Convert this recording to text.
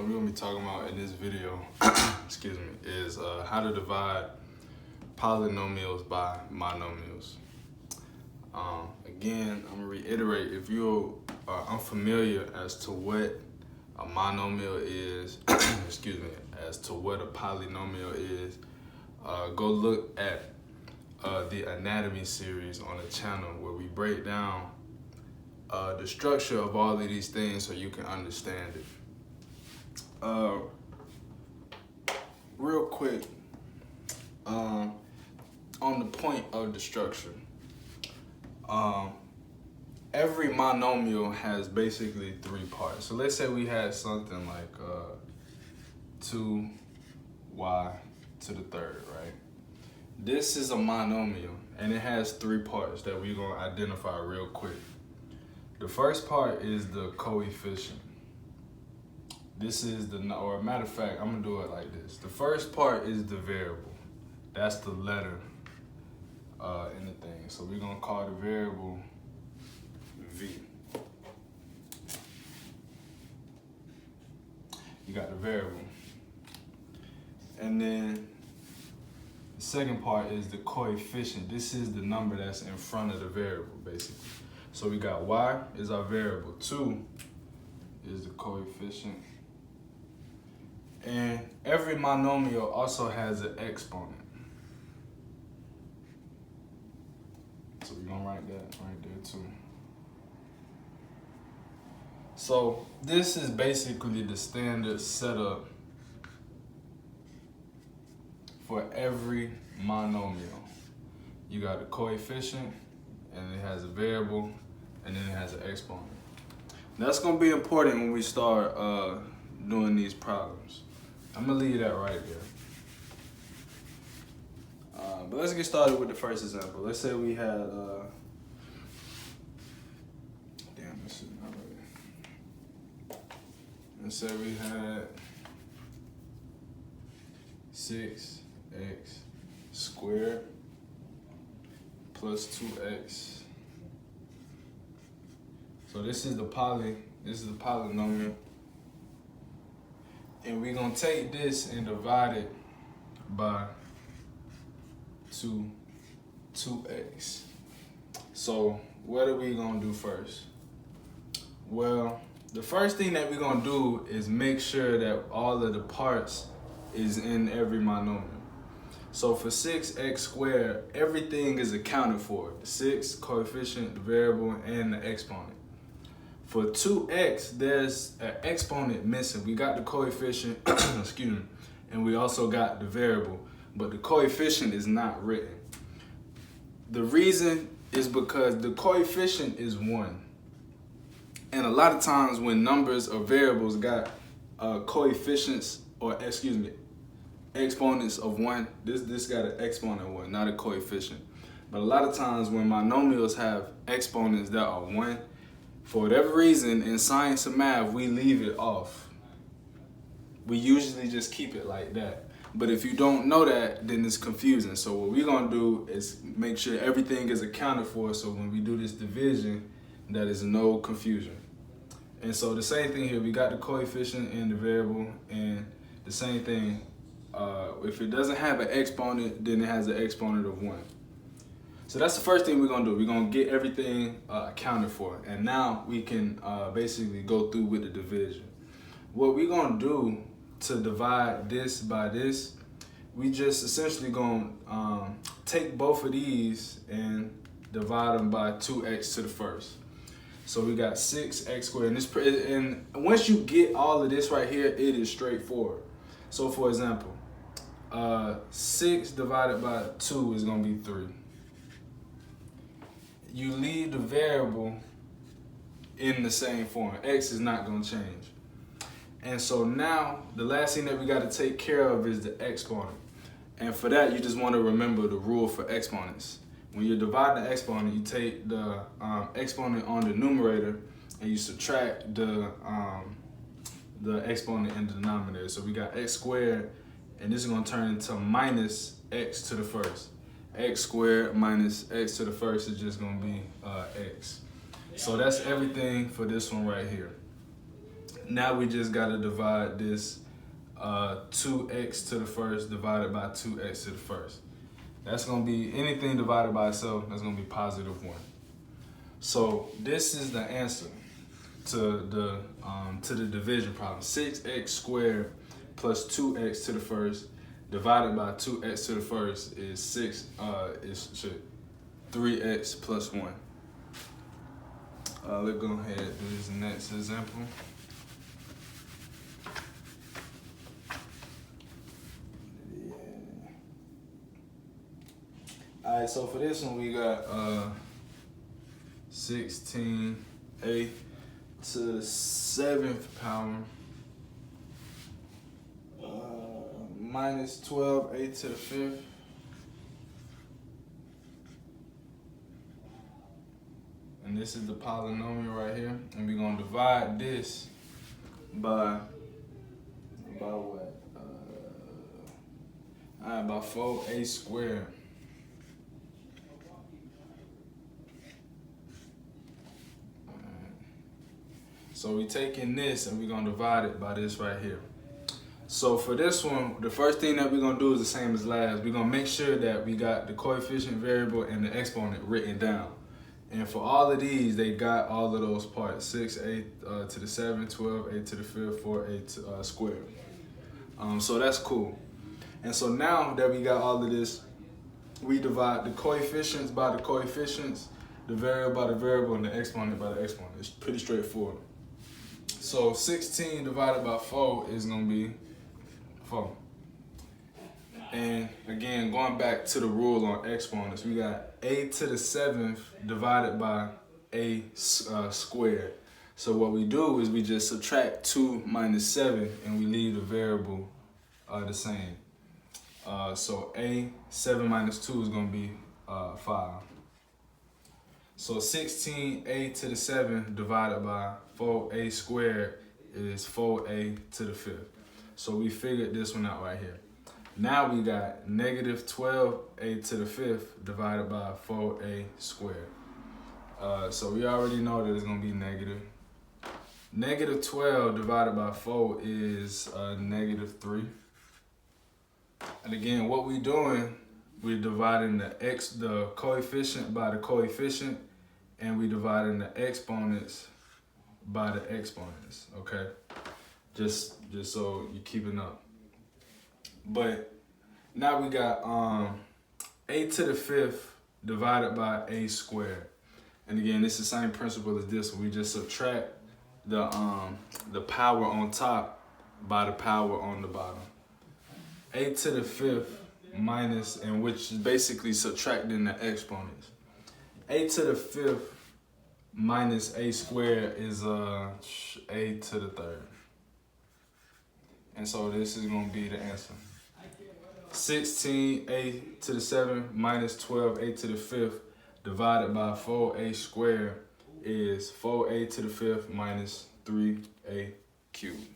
we're gonna be talking about in this video, excuse me, is how to divide polynomials by monomials. Again, I'm gonna reiterate, if you are unfamiliar as to what a monomial is, excuse me, as to what a polynomial is, go look at the anatomy series on the channel where we break down the structure of all of these things so you can understand it. Real quick, on the point of the structure, every monomial has basically three parts. So let's say we had something like 2y to the third, right? This is a monomial and it has three parts that we're gonna identify real quick. The first part is the coefficient. This is or matter of fact, I'm gonna do it like this. The first part is the variable. That's the letter in the thing. So we're gonna call the variable V. You got the variable. And then the second part is the coefficient. This is the number that's in front of the variable, basically. So we got y is our variable, 2 is the coefficient. And every monomial also has an exponent. So we're gonna write that right there too. So this is basically the standard setup for every monomial. You got a coefficient, and it has a variable, and then it has an exponent. That's gonna be important when we start doing these problems. I'm gonna leave that right there. But let's get started with the first example. Let's say we had, damn, this is not right. Let's say we had 6x squared plus 2x. So this is the polynomial. And we're gonna take this and divide it by 2x. So what are we gonna do first? Well, the first thing that we're gonna do is make sure that all of the parts is in every monomial. So for 6x squared, everything is accounted for. The 6, coefficient, the variable, and the exponent. For 2x, there's an exponent missing. We got the coefficient, excuse me, and we also got the variable, but the coefficient is not written. The reason is because the coefficient is 1. And a lot of times when numbers or variables got coefficients, or excuse me, exponents of 1, this got an exponent of 1, not a coefficient. But a lot of times when monomials have exponents that are 1, for whatever reason, in science and math, we leave it off. We usually just keep it like that. But if you don't know that, then it's confusing. So what we're gonna do is make sure everything is accounted for, so when we do this division, that is no confusion. And so the same thing here, we got the coefficient and the variable, and the same thing, if it doesn't have an exponent, then it has an exponent of 1. So that's the first thing we're gonna do. We're gonna get everything accounted for. And now we can basically go through with the division. What we're gonna do to divide this by this, we just essentially gonna take both of these and divide them by 2x to the first. So we got 6x squared. And once you get all of this right here, it is straightforward. So for example, 6 divided by 2 is gonna be 3. You leave the variable in the same form. X is not gonna change. And so now, the last thing that we gotta take care of is the exponent. And for that, you just wanna remember the rule for exponents. When you're dividing the exponent, you take the exponent on the numerator and you subtract the exponent in the denominator. So we got x squared, and this is gonna turn into minus x to the first. X squared minus x to the first is just gonna be x. So that's everything for this one right here. Now we just gotta divide this 2x to the first divided by 2x to the first. That's gonna be anything divided by itself, that's gonna be positive 1. So this is the answer to the division problem. 6x squared plus 2x to the first divided by 2x to the first is 3x plus 1. Let's go ahead and do this next example. All right, so for this one, we got 16a to the 7th power minus 12a to the 5th. And this is the polynomial right here. And we're gonna divide this by what? By 4a squared. So we taking this and we're gonna divide it by this right here. So for this one, the first thing that we're gonna do is the same as last. We're gonna make sure that we got the coefficient variable and the exponent written down. And for all of these, they got all of those parts. 6a to the 7th, 12a to the 5th, 4a squared. So that's cool. And so now that we got all of this, we divide the coefficients by the coefficients, the variable by the variable, and the exponent by the exponent. It's pretty straightforward. So 16 divided by 4 is gonna be 4. And again, going back to the rule on exponents, we got a to the 7th divided by a squared. So what we do is we just subtract 2 minus 7 and we leave the variable the same. So 7 minus 2 is gonna be 5. So 16a to the 7th divided by 4a squared is 4a to the 5th. So we figured this one out right here. Now we got negative 12a to the 5th divided by 4a squared. So we already know that it's gonna be negative. Negative 12 divided by 4 is negative 3. And again, what we're doing, we're dividing the coefficient by the coefficient, and we dividing the exponents by the exponents, okay? Just so you're keeping up. But now we got a to the 5th divided by a squared. And again, it's the same principle as this one. We just subtract the power on top by the power on the bottom. A to the 5th minus, and which is basically subtracting the exponents. A to the 5th minus a squared is a to the 3rd. And so this is gonna be the answer. 16a to the 7th minus 12a to the 5th divided by 4a squared is 4a to the 5th minus 3a cubed.